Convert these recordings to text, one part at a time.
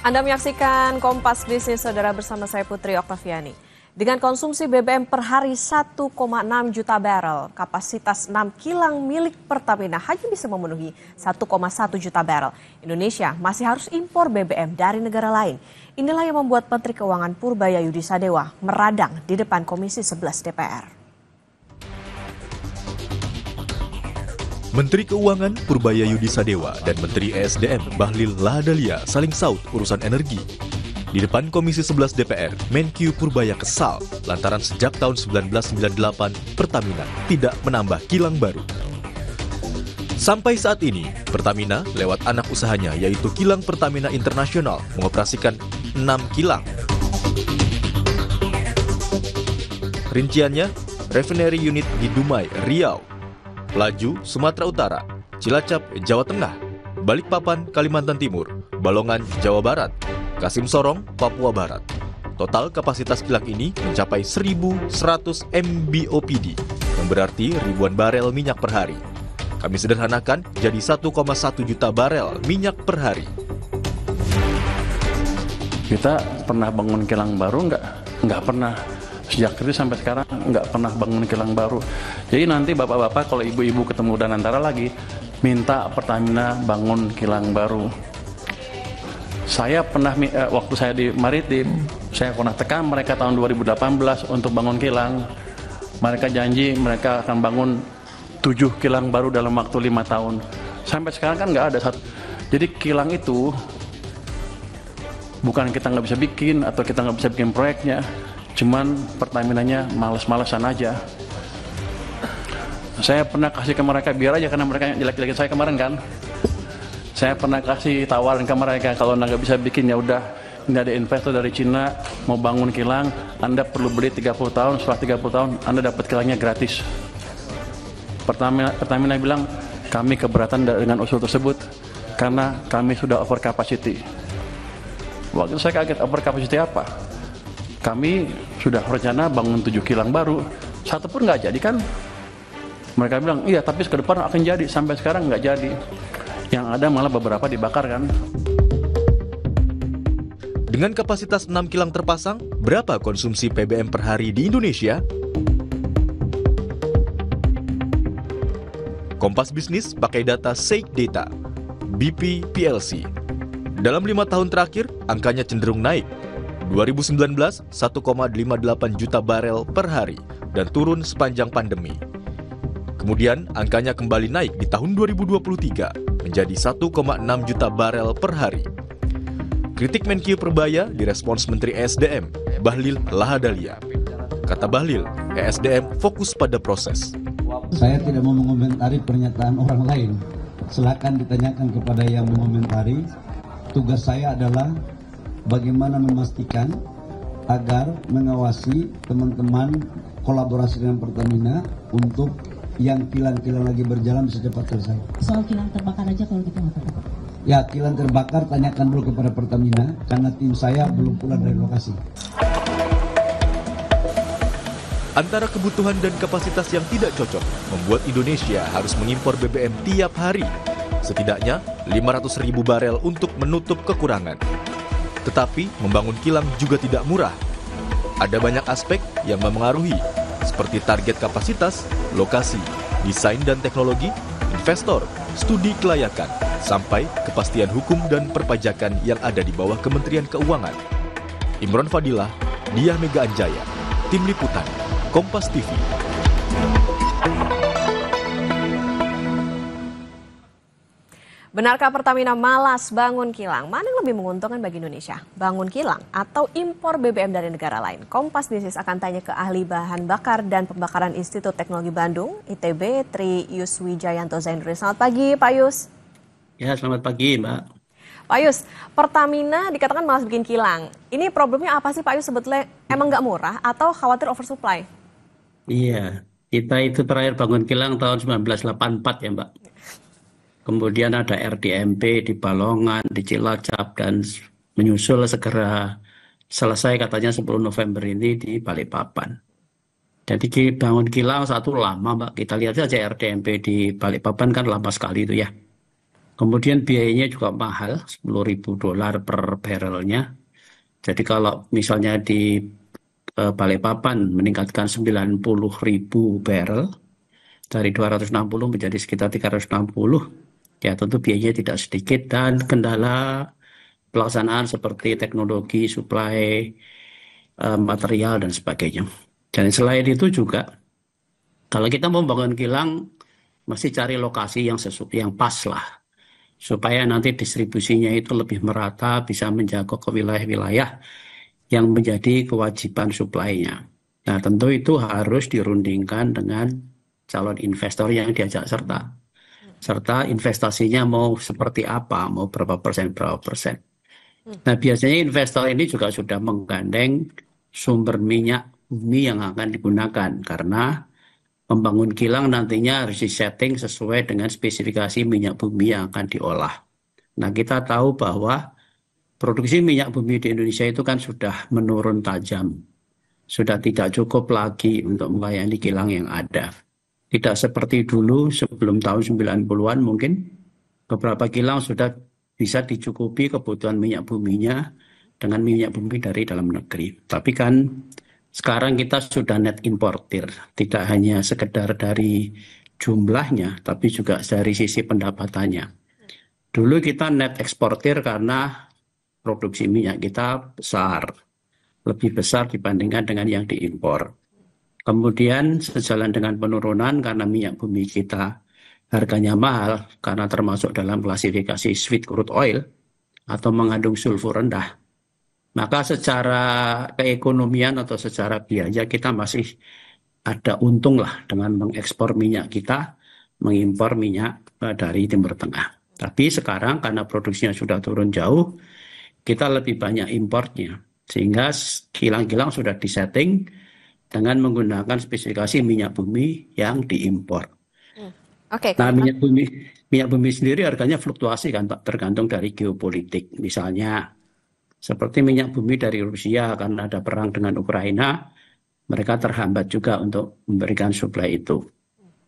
Anda menyaksikan Kompas Bisnis Saudara bersama saya Putri Oktaviani. Dengan konsumsi BBM per hari 1,6 juta barel, kapasitas 6 kilang milik Pertamina hanya bisa memenuhi 1,1 juta barel. Indonesia masih harus impor BBM dari negara lain. Inilah yang membuat Menteri Keuangan Purbaya Yudisadewa meradang di depan Komisi 11 DPR. Menteri Keuangan Purbaya Yudisadewa dan Menteri ESDM Bahlil Lahadalia saling saut urusan energi. Di depan Komisi 11 DPR, Menkyu Purbaya kesal lantaran sejak tahun 1998 Pertamina tidak menambah kilang baru. Sampai saat ini, Pertamina lewat anak usahanya yaitu Kilang Pertamina Internasional mengoperasikan 6 kilang. Rinciannya, refinery unit di Dumai, Riau, Pelaju, Sumatera Utara, Cilacap, Jawa Tengah, Balikpapan, Kalimantan Timur, Balongan, Jawa Barat, Kasim Sorong, Papua Barat. Total kapasitas kilang ini mencapai 1.100 MBOPD, yang berarti ribuan barel minyak per hari. Kami sederhanakan jadi 1,1 juta barel minyak per hari. Kita pernah bangun kilang baru nggak pernah. Sejak itu sampai sekarang nggak pernah bangun kilang baru. Jadi nanti bapak-bapak kalau ibu-ibu ketemu Danantara lagi, minta Pertamina bangun kilang baru. Saya pernah, waktu saya di Maritim, saya pernah tekan mereka tahun 2018 untuk bangun kilang. Mereka janji mereka akan bangun 7 kilang baru dalam waktu 5 tahun. Sampai sekarang kan nggak ada satu. Jadi kilang itu bukan kita nggak bisa bikin atau kita nggak bisa bikin proyeknya. Cuman Pertaminanya males-malesan aja. Saya pernah kasih ke mereka biar aja karena mereka jelek-jelekin saya kemarin kan. Saya pernah kasih tawaran ke mereka kalau nggak bisa bikin ya udah, ini ada investor dari Cina mau bangun kilang, Anda perlu beli 30 tahun, setelah 30 tahun Anda dapat kilangnya gratis. Pertamina bilang kami keberatan dengan usul tersebut karena kami sudah over capacity. Waktu saya kaget, over capacity apa? Kami sudah rencana bangun 7 kilang baru, satu pun nggak jadi kan? Mereka bilang, iya tapi ke depan akan jadi, sampai sekarang nggak jadi. Yang ada malah beberapa dibakar kan. Dengan kapasitas 6 kilang terpasang, berapa konsumsi PBM per hari di Indonesia? Kompas Bisnis pakai data Shake Data, BP PLC. Dalam 5 tahun terakhir, angkanya cenderung naik. 2019, 1,58 juta barel per hari dan turun sepanjang pandemi. Kemudian, angkanya kembali naik di tahun 2023 menjadi 1,6 juta barel per hari. Kritik Menkyu Purbaya direspons Menteri ESDM, Bahlil Lahadalia. Kata Bahlil, ESDM fokus pada proses. Saya tidak mau mengomentari pernyataan orang lain. Silakan ditanyakan kepada yang mengomentari. Tugas saya adalah bagaimana memastikan agar mengawasi teman-teman kolaborasi dengan Pertamina untuk yang kilang-kilang lagi berjalan bisa cepat selesai. Soal kilang terbakar aja kalau gitu nggak apa-apa. Ya, kilang terbakar tanyakan dulu kepada Pertamina karena tim saya belum pulang dari lokasi. Antara kebutuhan dan kapasitas yang tidak cocok membuat Indonesia harus mengimpor BBM tiap hari. Setidaknya 500.000 barel untuk menutup kekurangan. Tetapi membangun kilang juga tidak murah. Ada banyak aspek yang memengaruhi, seperti target kapasitas, lokasi, desain dan teknologi, investor, studi kelayakan, sampai kepastian hukum dan perpajakan yang ada di bawah Kementerian Keuangan. Imron Fadilah, Diah Mega Anjaya, Tim Liputan, Kompas TV. Benarkah Pertamina malas bangun kilang? Mana yang lebih menguntungkan bagi Indonesia? Bangun kilang atau impor BBM dari negara lain? Kompas Bisnis akan tanya ke ahli bahan bakar dan pembakaran Institut Teknologi Bandung, ITB, Tri Yuswijayanto Zainuri. Selamat pagi, Pak Yus. Ya, selamat pagi, Mbak. Pak Yus, Pertamina dikatakan malas bikin kilang. Ini problemnya apa sih, Pak Yus? Sebetulnya emang nggak murah atau khawatir oversupply? Iya, kita itu terakhir bangun kilang tahun 1984 ya, Mbak. Kemudian ada RDMP di Balongan, di Cilacap, dan menyusul segera selesai katanya 10 November ini di Balikpapan. Jadi bangun kilang satu lama, Mbak. Kita lihat saja RDMP di Balikpapan kan lama sekali itu ya. Kemudian biayanya juga mahal, $10.000 per barrelnya. Jadi kalau misalnya di Balikpapan meningkatkan 90.000 barrel, dari 260 menjadi sekitar 360, ya tentu biayanya tidak sedikit, dan kendala pelaksanaan seperti teknologi, suplai, material, dan sebagainya. Dan selain itu juga, kalau kita mau membangun kilang, mesti cari lokasi yang pas lah, supaya nanti distribusinya itu lebih merata, bisa menjangkau ke wilayah-wilayah yang menjadi kewajiban suplainya. Nah, tentu itu harus dirundingkan dengan calon investor yang diajak serta investasinya mau seperti apa, mau berapa persen. Nah, biasanya investor ini juga sudah menggandeng sumber minyak bumi yang akan digunakan, karena membangun kilang nantinya harus disetting sesuai dengan spesifikasi minyak bumi yang akan diolah. Nah, kita tahu bahwa produksi minyak bumi di Indonesia itu kan sudah menurun tajam. Sudah tidak cukup lagi untuk melayani kilang yang ada. Tidak seperti dulu sebelum tahun 90-an mungkin beberapa kilang sudah bisa dicukupi kebutuhan minyak buminya dengan minyak bumi dari dalam negeri. Tapi kan sekarang kita sudah net importir, tidak hanya sekedar dari jumlahnya, tapi juga dari sisi pendapatannya. Dulu kita net eksportir karena produksi minyak kita besar, lebih besar dibandingkan dengan yang diimpor. Kemudian sejalan dengan penurunan karena minyak bumi kita harganya mahal karena termasuk dalam klasifikasi sweet crude oil atau mengandung sulfur rendah, maka secara keekonomian atau secara biaya kita masih ada untung lah dengan mengekspor minyak kita, mengimpor minyak dari Timur Tengah. Tapi sekarang karena produksinya sudah turun jauh, kita lebih banyak importnya, sehingga kilang-kilang sudah disetting dengan menggunakan spesifikasi minyak bumi yang diimpor. Oke. Nah, minyak bumi sendiri harganya fluktuasi kan, Pak, tergantung dari geopolitik. Misalnya seperti minyak bumi dari Rusia karena ada perang dengan Ukraina, mereka terhambat juga untuk memberikan suplai itu.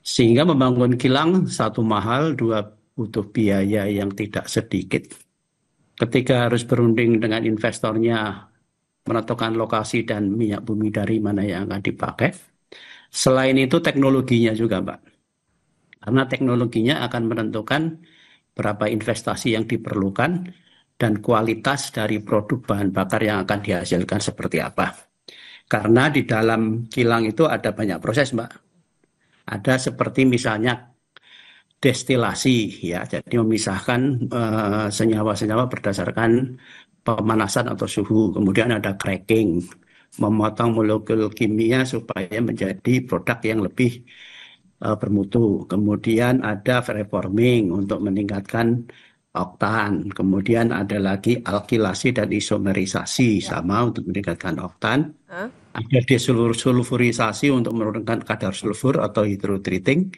Sehingga membangun kilang, satu mahal, dua butuh biaya yang tidak sedikit. Ketika harus berunding dengan investornya, menentukan lokasi dan minyak bumi dari mana yang akan dipakai. Selain itu teknologinya juga, Pak. Karena teknologinya akan menentukan berapa investasi yang diperlukan dan kualitas dari produk bahan bakar yang akan dihasilkan seperti apa. Karena di dalam kilang itu ada banyak proses, Mbak. Ada seperti misalnya destilasi, ya, jadi memisahkan senyawa-senyawa berdasarkan pemanasan atau suhu. Kemudian ada cracking, memotong molekul kimia supaya menjadi produk yang lebih bermutu. Kemudian ada reforming untuk meningkatkan oktan. Kemudian ada lagi alkilasi dan isomerisasi, sama untuk meningkatkan oktan. Ada desulfurisasi untuk menurunkan kadar sulfur atau hydrotreating.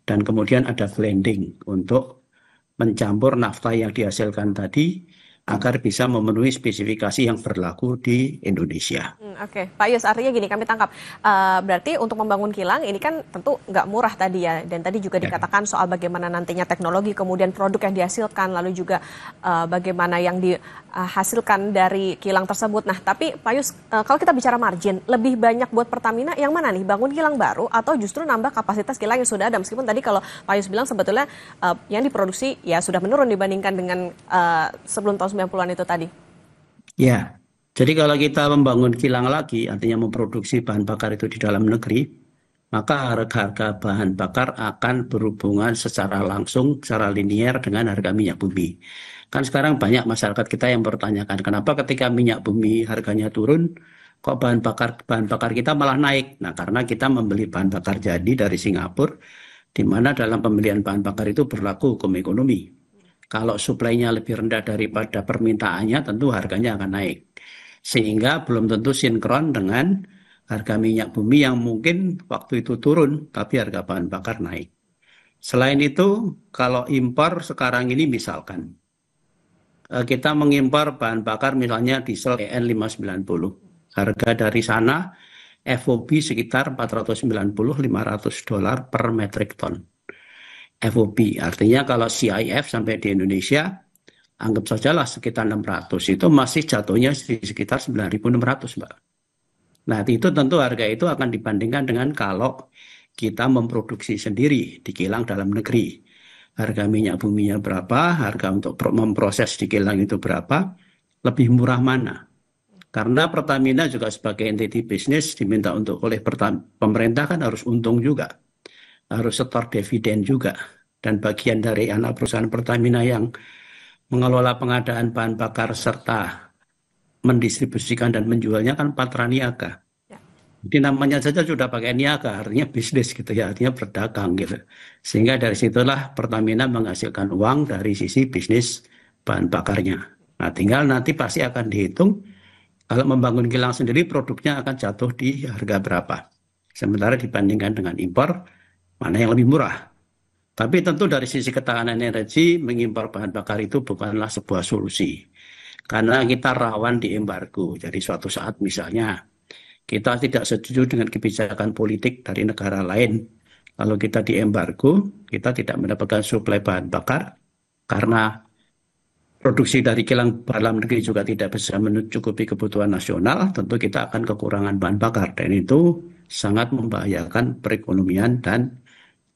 Dan kemudian ada blending untuk mencampur nafta yang dihasilkan tadi agar bisa memenuhi spesifikasi yang berlaku di Indonesia. Oke, Pak Yus, artinya gini, kami tangkap. Berarti untuk membangun kilang ini kan tentu nggak murah tadi ya. Dan tadi juga dikatakan soal bagaimana nantinya teknologi, kemudian produk yang dihasilkan, lalu juga bagaimana yang dihasilkan dari kilang tersebut. Nah, tapi Pak Yus, kalau kita bicara margin, lebih banyak buat Pertamina yang mana nih? Bangun kilang baru atau justru nambah kapasitas kilang yang sudah ada? Meskipun tadi kalau Pak Yus bilang sebetulnya yang diproduksi ya sudah menurun dibandingkan dengan sebelum tahun 90-an itu tadi. Ya, jadi kalau kita membangun kilang lagi, artinya memproduksi bahan bakar itu di dalam negeri, maka harga-harga bahan bakar akan berhubungan secara langsung, secara linier dengan harga minyak bumi. Kan sekarang banyak masyarakat kita yang bertanyakan, kenapa ketika minyak bumi harganya turun, kok bahan bakar kita malah naik? Nah, karena kita membeli bahan bakar jadi dari Singapura, di mana dalam pembelian bahan bakar itu berlaku hukum ekonomi. Kalau suplainya lebih rendah daripada permintaannya, tentu harganya akan naik. Sehingga belum tentu sinkron dengan harga minyak bumi yang mungkin waktu itu turun, tapi harga bahan bakar naik. Selain itu, kalau impor sekarang ini misalkan, kita mengimpor bahan bakar misalnya diesel EN 590. Harga dari sana FOB sekitar $490-500 per metric ton. FOB. Artinya kalau CIF sampai di Indonesia, anggap sajalah sekitar 600, itu masih jatuhnya di sekitar 9.600, Mbak. Nah, itu tentu harga itu akan dibandingkan dengan kalau kita memproduksi sendiri di kilang dalam negeri. Harga minyak buminya berapa, harga untuk memproses di kilang itu berapa, lebih murah mana? Karena Pertamina juga sebagai entiti bisnis diminta untuk oleh pemerintah kan harus untung juga, harus setor dividen juga. Dan bagian dari anak perusahaan Pertamina yang mengelola pengadaan bahan bakar serta mendistribusikan dan menjualnya kan Patra Niaga. Jadi namanya saja sudah pakai niaga, artinya bisnis gitu ya, artinya berdagang gitu. Sehingga dari situlah Pertamina menghasilkan uang dari sisi bisnis bahan bakarnya. Nah, tinggal nanti pasti akan dihitung kalau membangun kilang sendiri produknya akan jatuh di harga berapa. Sementara dibandingkan dengan impor, mana yang lebih murah. Tapi tentu dari sisi ketahanan energi, mengimpor bahan bakar itu bukanlah sebuah solusi. Karena kita rawan di embargo. Jadi suatu saat misalnya kita tidak setuju dengan kebijakan politik dari negara lain. Kalau kita di embargo, kita tidak mendapatkan suplai bahan bakar karena produksi dari kilang dalam negeri juga tidak bisa mencukupi kebutuhan nasional, tentu kita akan kekurangan bahan bakar. Dan itu sangat membahayakan perekonomian dan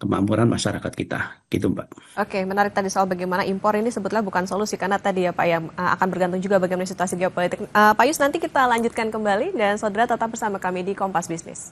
kemampuan masyarakat kita. Gitu, Mbak. Oke, menarik tadi soal bagaimana impor ini sebetulnya bukan solusi, karena tadi ya Pak ya akan bergantung juga bagaimana situasi geopolitik. Pak Yus, nanti kita lanjutkan kembali dan saudara tetap bersama kami di Kompas Bisnis.